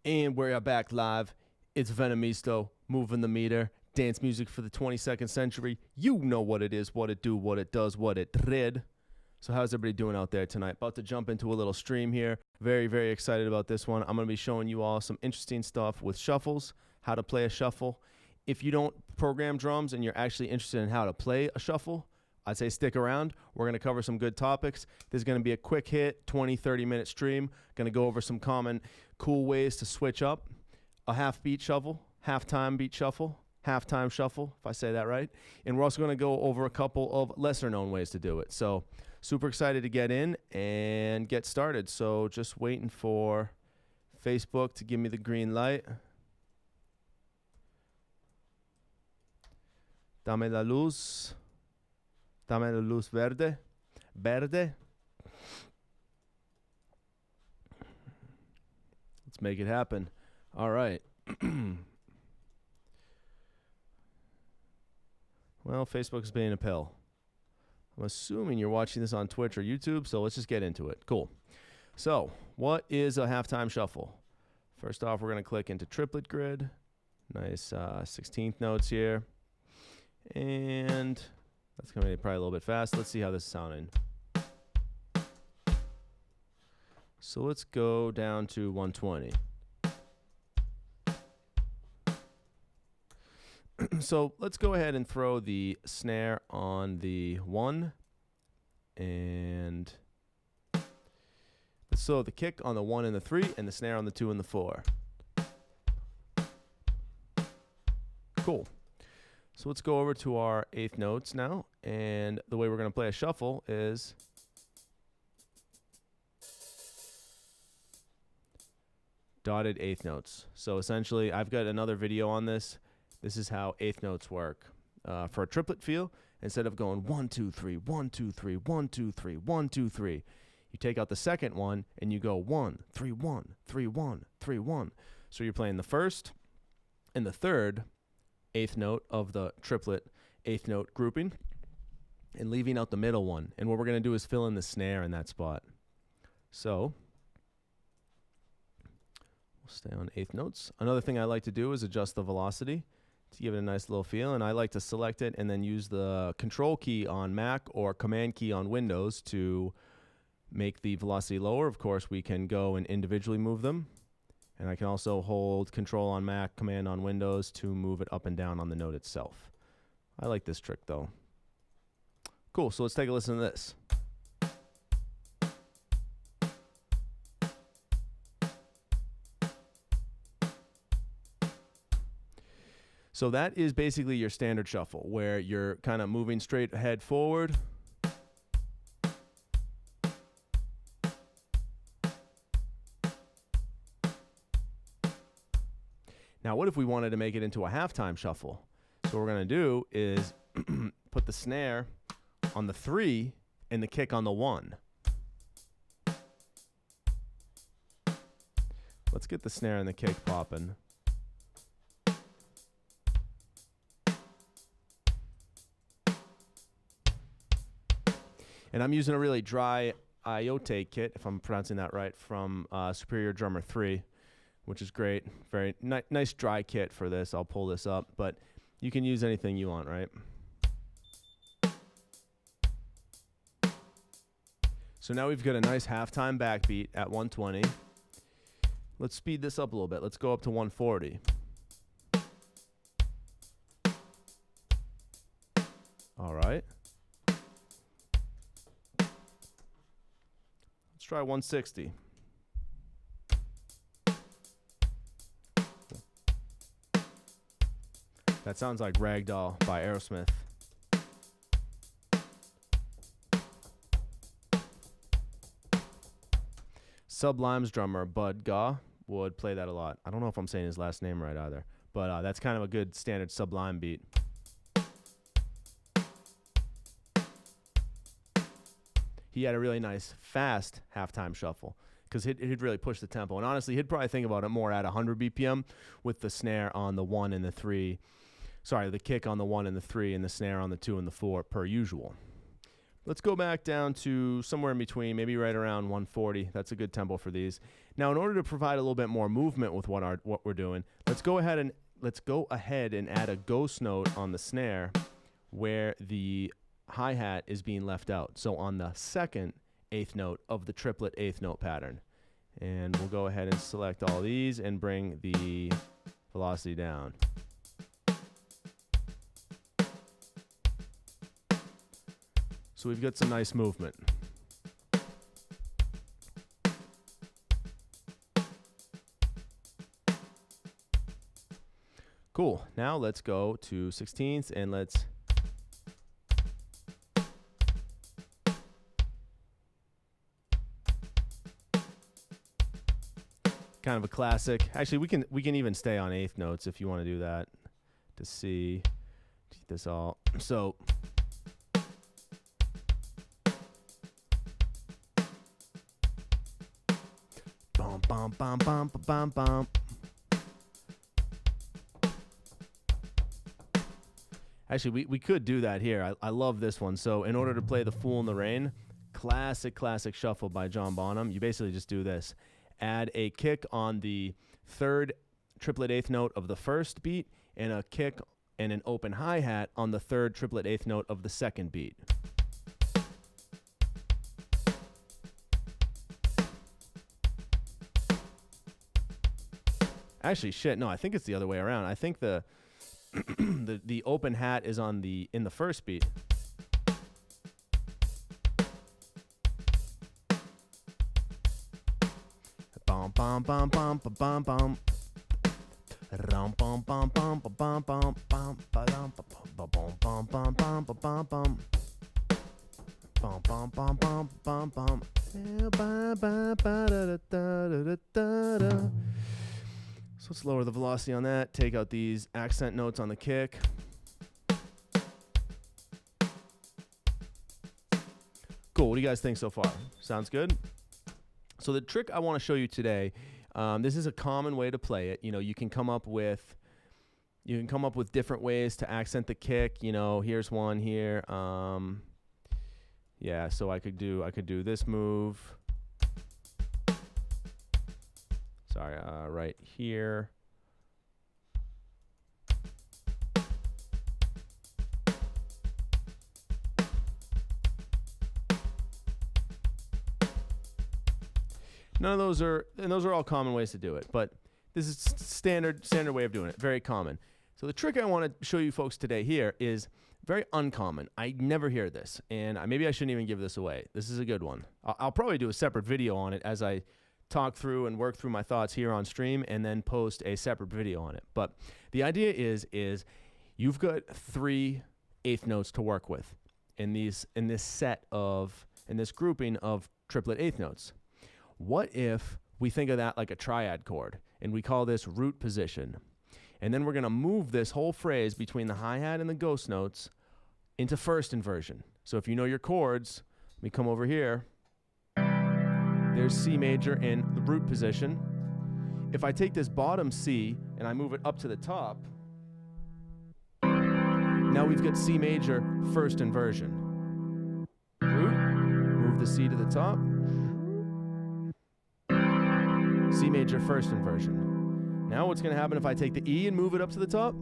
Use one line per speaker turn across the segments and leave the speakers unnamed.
And we're back live. It's Venomisto, moving the meter. Dance music for the 22nd century. You know what it is, what it do, what it does, what it did. So how's everybody doing out there tonight? About to jump into a little stream here. Very, very excited about this one. I'm going to be showing you all some interesting stuff with shuffles, how to play a shuffle. If you don't program drums and you're actually interested in how to play a shuffle, I'd say stick around. We're going to cover some good topics. This is going to be a quick hit, 20, 30-minute stream. Going to go over some common cool ways to switch up. A half-beat shuffle, half-time beat shuffle, half-time shuffle, if I say that right. And we're also going to go over a couple of lesser-known ways to do it. So super excited to get in and get started. So just waiting for Facebook to give me the green light. Dame la luz. Dame la luz verde. Verde. Let's make it happen. All right. Well, Facebook's being a pill. I'm assuming you're watching this on Twitch or YouTube, so let's just get into it. Cool. So, what is a halftime shuffle? First off, we're going to click into triplet grid. Nice 16th notes here. And that's going to be probably a little bit fast. Let's see how this is sounding. So let's go down to 120. So let's go ahead and throw the snare on the 1. And let's throw the kick on the 1 and the 3 and the snare on the 2 and the 4. Cool. So let's go over to our 8th notes now. And the way we're going to play a shuffle is dotted 8th notes. So essentially, I've got another video on this. This is how 8th notes work. For a triplet feel, instead of going 1, 2, 3, 1, 2, 3, 1, 2, 3, 1, 2, 3, you take out the second one and you go 1, 3, 1, 3, 1, 3, 1. So you're playing the first and the third 8th note of the triplet 8th note grouping and leaving out the middle one. And what we're going to do is fill in the snare in that spot. So we'll stay on 8th notes. Another thing I like to do is adjust the velocity to give it a nice little feel, and I like to select it and then use the control key on Mac or command key on Windows to make the velocity lower. Of course, we can go and individually move them, and I can also hold control on Mac, command on Windows to move it up and down on the note itself. I like this trick though. Cool, so let's take a listen to this. So that is basically your standard shuffle, where you're kind of moving straight ahead forward. Now, what if we wanted to make it into a halftime shuffle? So what we're going to do is put the snare on the 3 and the kick on the 1. Let's get the snare and the kick popping. And I'm using a really dry iote kit, if I'm pronouncing that right, from Superior Drummer 3, which is great. Very nice dry kit for this. I'll pull this up, but you can use anything you want, right? So now we've got a nice halftime backbeat at 120. Let's speed this up a little bit. Let's go up to 140. All right. Try 160. That sounds like Ragdoll by Aerosmith. Sublime's drummer, Bud Gaw, would play that a lot. I don't know if I'm saying his last name right either, but that's kind of a good standard Sublime beat. He had a really nice, fast halftime shuffle because he'd really push the tempo. And honestly, he'd probably think about it more at 100 BPM with the snare on the 1 and the 3. Sorry, the kick on the 1 and the 3 and the snare on the 2 and the 4 per usual. let's go back down to somewhere in between, maybe right around 140. That's a good tempo for these. Now, in order to provide a little bit more movement with what we're doing, let's go ahead and add a ghost note on the snare where the hi-hat is being left out. So on the second eighth note of the triplet eighth note pattern. And we'll go ahead and select all these and bring the velocity down. So we've got some nice movement. Cool. Now let's go to 16ths and let's kind of a classic. Actually, we can even stay on eighth notes if you want to do that to see this all. So bum bum bum bum bum bum. Actually, we could do that here. I love this one. So in order to play The Fool in the Rain, classic shuffle by John Bonham, you basically just do this. Add a kick on the third triplet eighth note of the first beat and a kick and an open hi-hat on the third triplet eighth note of the second beat. Actually, shit, no, I think it's the other way around. I think the the open hat is in the first beat. Bum bum bum bum bum bum. Rum bum bum bum bum bum bum bum bum bum bum bum bum bum. Bum bum bum bum bum bum. So let's lower the velocity on that. Take out these accent notes on the kick. Cool. What do you guys think so far? Sounds good? So the trick I want to show you today, this is a common way to play it. You know, you can come up with different ways to accent the kick. You know, here's one here. Yeah, so I could do this move. Sorry, right here. None of those are, and those are all common ways to do it, but this is standard way of doing it, very common. So the trick I want to show you folks today here is very uncommon. I never hear this, and maybe I shouldn't even give this away. This is a good one. I'll probably do a separate video on it as I talk through and work through my thoughts here on stream and then post a separate video on it. But the idea is you've got 3 eighth notes to work with in this grouping of triplet eighth notes. What if we think of that like a triad chord and we call this root position? And then we're going to move this whole phrase between the hi-hat and the ghost notes into first inversion. So if you know your chords, let me come over here. There's C major in the root position. If I take this bottom C and I move it up to the top, now we've got C major first inversion. Root, move the C to the top. C major first inversion. Now what's going to happen if I take the E and move it up to the top?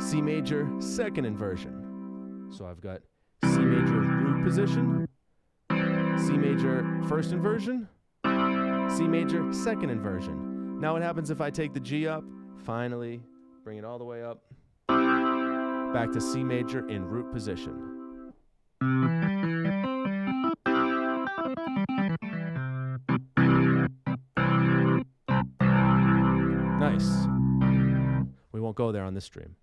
C major second inversion. So I've got C major root position, C major first inversion, C major second inversion. Now what happens if I take the G up, finally bring it all the way up, back to C major in root position. Nice. We won't go there on this stream.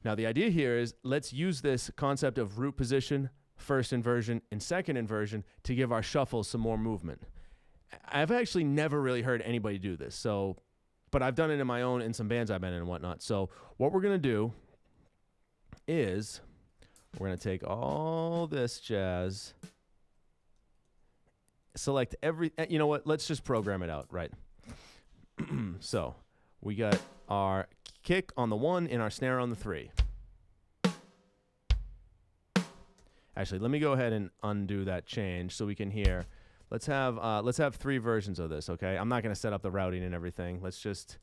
Now the idea here is let's use this concept of root position, first inversion, and second inversion to give our shuffle some more movement. I've actually never really heard anybody do this, but I've done it in my own, in some bands I've been in and whatnot. So what we're going to do is we're going to take all this jazz, select every, you know what, let's just program it out, right? So we got our kick on the 1 and our snare on the 3. Actually, let me go ahead and undo that change so we can hear. Let's have 3 versions of this, okay? I'm not going to set up the routing and everything. Let's just,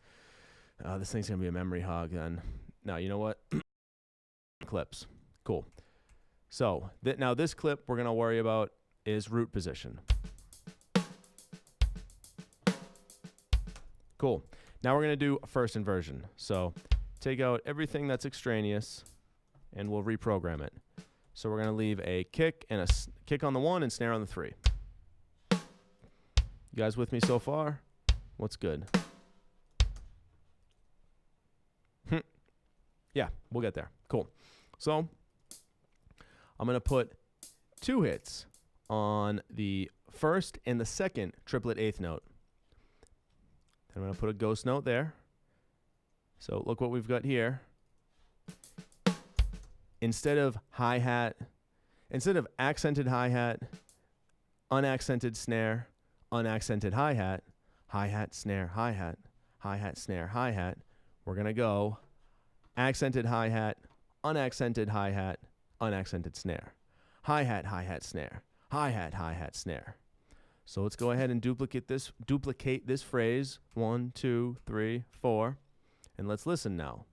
this thing's going to be a memory hog then. Now, you know what? Clips. Cool. So, now this clip we're going to worry about is root position. Cool. Now we're going to do a first inversion. So, take out everything that's extraneous, and we'll reprogram it. So we're going to leave a kick and a kick on the 1 and snare on the 3. You guys with me so far? What's good? Yeah, we'll get there. Cool. So I'm going to put 2 hits on the first and the second triplet 8th note. Then I'm going to put a ghost note there. So look what we've got here. Instead of hi-hat, instead of accented hi-hat, unaccented snare, unaccented hi-hat, hi-hat, snare, hi-hat, hi-hat, snare, hi-hat, we're going to go accented hi-hat, unaccented hi-hat, unaccented snare, hi-hat, snare, hi-hat, snare. So let's go ahead and duplicate this phrase, 1, 2, 3, 4, and let's listen now.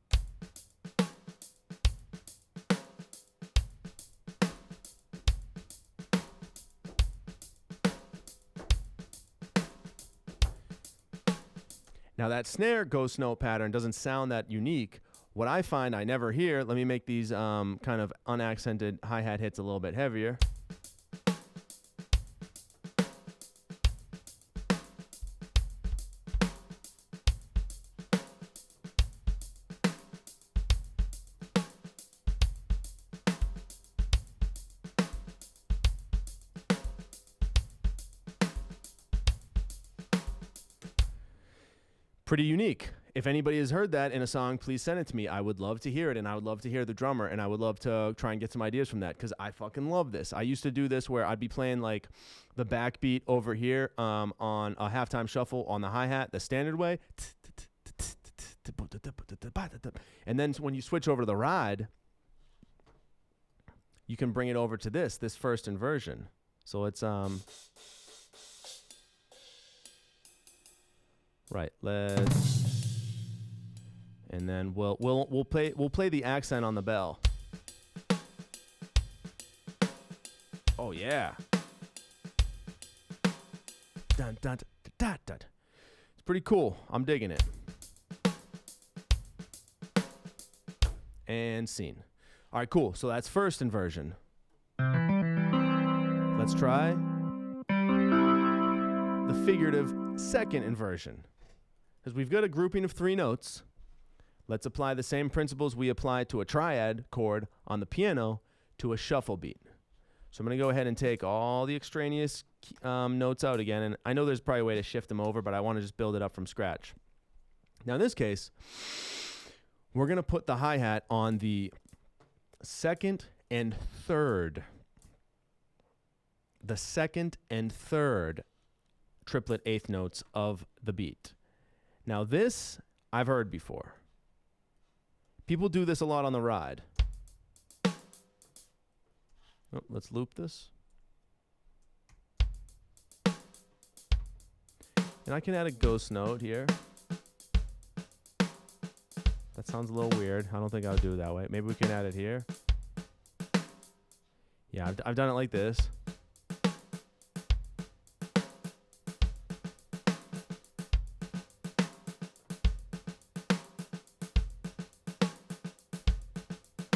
Now that snare ghost note pattern doesn't sound that unique. What I find I never hear, let me make these kind of unaccented hi-hat hits a little bit heavier. Pretty unique. If anybody has heard that in a song, please send it to me. I would love to hear it, and I would love to hear the drummer, and I would love to try and get some ideas from that, because I fucking love this. I used to do this where I'd be playing like the backbeat over here on a halftime shuffle on the hi-hat, the standard way. And then when you switch over to the ride, you can bring it over to this first inversion. So it's right, and then we'll play the accent on the bell. Oh yeah. Dun, dun, dun, dun, dun. It's pretty cool. I'm digging it. And scene. All right, cool. So that's first inversion. Let's try the figurative second inversion. Because we've got a grouping of 3 notes. Let's apply the same principles we apply to a triad chord on the piano to a shuffle beat. So I'm going to go ahead and take all the extraneous notes out again. And I know there's probably a way to shift them over, but I want to just build it up from scratch. Now in this case, we're going to put the hi-hat on the second and third. The second and third triplet 8th notes of the beat. Now this I've heard before. People do this a lot on the ride. Oh, let's loop this. And I can add a ghost note here. That sounds a little weird. I don't think I would do it that way. Maybe we can add it here. Yeah, I've done it like this.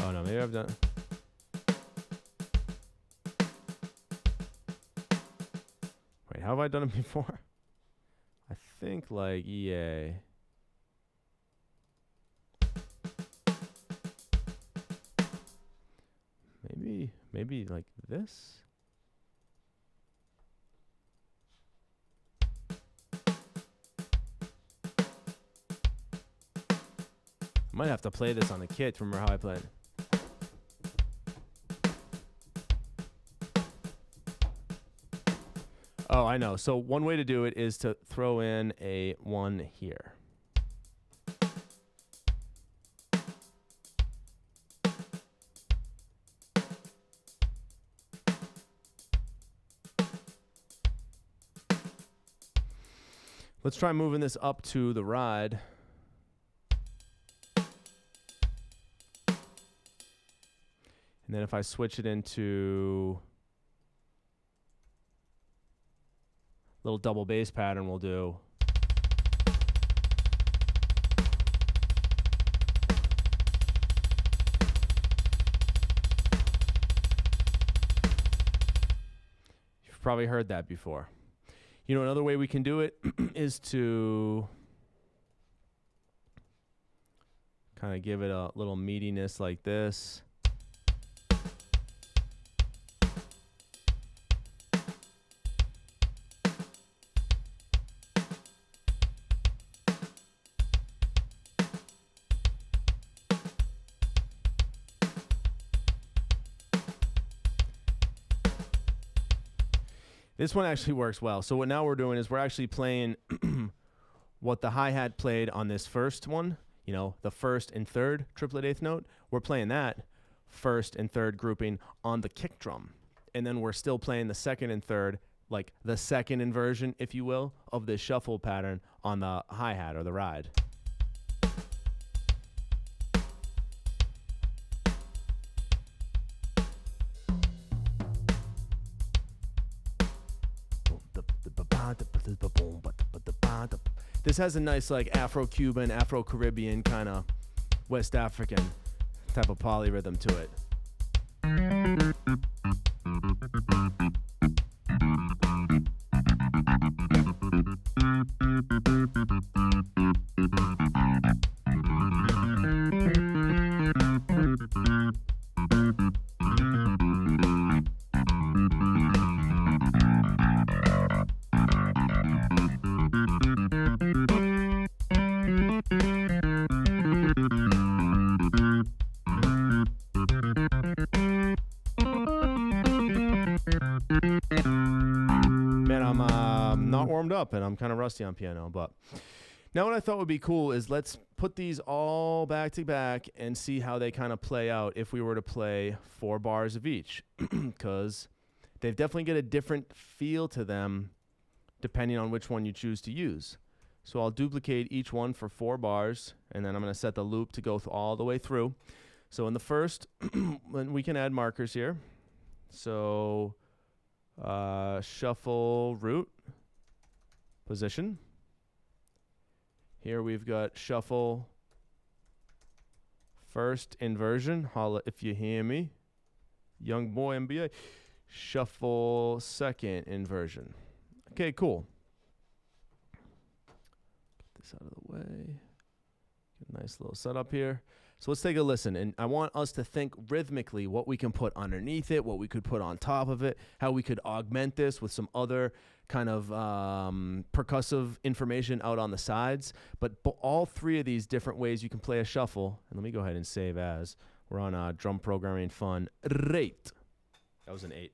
Oh no, maybe I've done. Wait, how have I done it before? I think like EA. Maybe like this. Might have to play this on the kit to remember how I played. Oh, I know. So one way to do it is to throw in a 1 here. Let's try moving this up to the ride. And then if I switch it into little double bass pattern, we'll do. You've probably heard that before. You know, another way we can do it is to kind of give it a little meatiness like this. This one actually works well. So what now we're doing is we're actually playing what the hi-hat played on this first one, you know, the first and third triplet eighth note. We're playing that first and third grouping on the kick drum. And then we're still playing the second and third, like the second inversion, if you will, of this shuffle pattern on the hi-hat or the ride. This has a nice like Afro-Cuban, Afro-Caribbean kind of West African type of polyrhythm to it. Up and I'm kind of rusty on piano, but now what I thought would be cool is let's put these all back to back and see how they kind of play out if we were to play 4 bars of each, because they definitely get a different feel to them depending on which one you choose to use. So I'll duplicate each one for 4 bars, and then I'm going to set the loop to go all the way through. So in the first, we can add markers here. So shuffle root position. Here we've got shuffle first inversion. Holla if you hear me. Young boy NBA. Shuffle second inversion. Okay, cool. Get this out of the way. Get a nice little setup here. So let's take a listen, and I want us to think rhythmically what we can put underneath it, what we could put on top of it, how we could augment this with some other kind of percussive information out on the sides. But all 3 of these different ways you can play a shuffle, and let me go ahead and save as. We're on drum programming fun rate. That was an 8.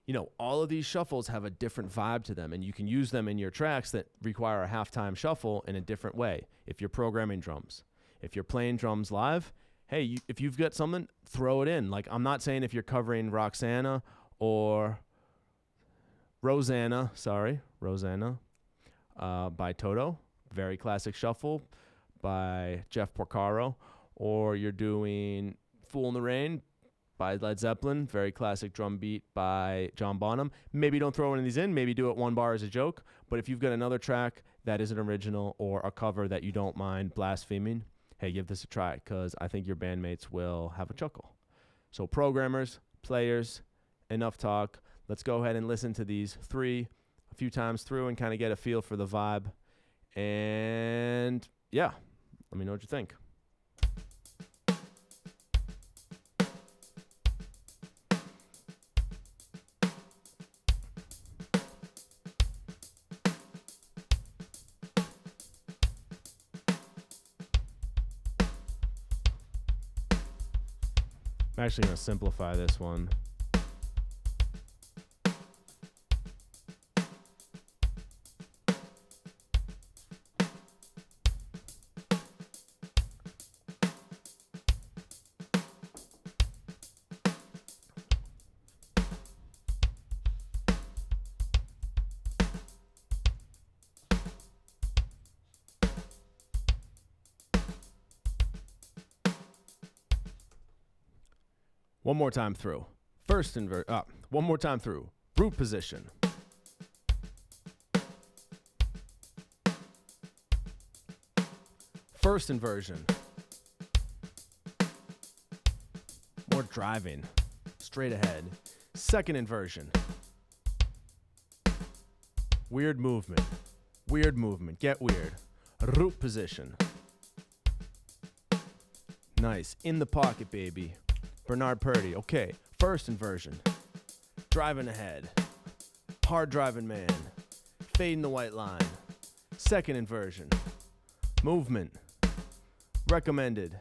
You know, all of these shuffles have a different vibe to them, and you can use them in your tracks that require a halftime shuffle in a different way if you're programming drums. If you're playing drums live, hey, if you've got something, throw it in. Like, I'm not saying if you're covering Roxana or Rosanna by Toto, very classic shuffle by Jeff Porcaro, or you're doing Fool in the Rain by Led Zeppelin, very classic drum beat by John Bonham. Maybe don't throw any of these in, maybe do it 1 bar as a joke, but if you've got another track that is an original or a cover that you don't mind blaspheming, hey, give this a try, because I think your bandmates will have a chuckle. So programmers, players, enough talk. Let's go ahead and listen to these 3 a few times through and kind of get a feel for the vibe. And yeah, let me know what you think. I'm actually going to simplify this one. One more time through. One more time through. Root position. First inversion. More driving. Straight ahead. Second inversion. Weird movement. Weird movement. Get weird. Root position. Nice. In the pocket, baby. Bernard Purdy. Okay. First inversion. Driving ahead. Hard driving man. Fading the white line. Second inversion. Movement. Recommended.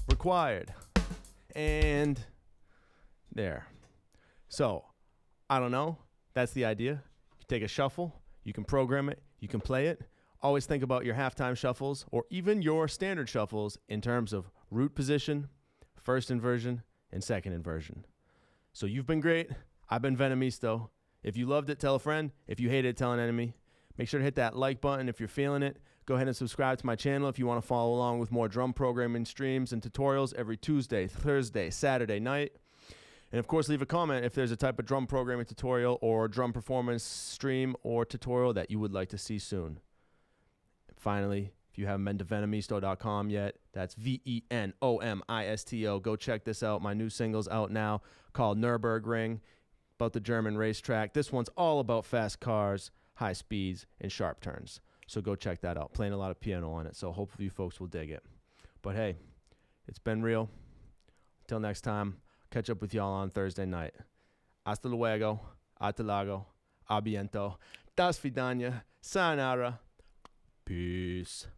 Required. And there. So, I don't know. That's the idea. You take a shuffle. You can program it. You can play it. Always think about your halftime shuffles or even your standard shuffles in terms of root position, first inversion, and second inversion. So you've been great. I've been Venomisto. If you loved it, tell a friend. If you hated it, tell an enemy. Make sure to hit that like button if you're feeling it. Go ahead and subscribe to my channel if you want to follow along with more drum programming streams and tutorials every Tuesday, Thursday, Saturday night. And of course, leave a comment if there's a type of drum programming tutorial or drum performance stream or tutorial that you would like to see soon. Finally, if you haven't been to venomisto.com yet, that's Venomisto. Go check this out. My new single's out now called Nürburgring, about the German racetrack. This one's all about fast cars, high speeds, and sharp turns. So go check that out. Playing a lot of piano on it, so hopefully you folks will dig it. But hey, it's been real. Until next time, catch up with y'all on Thursday night. Hasta luego, atalago, abiento, das vidania, sayonara. Peace.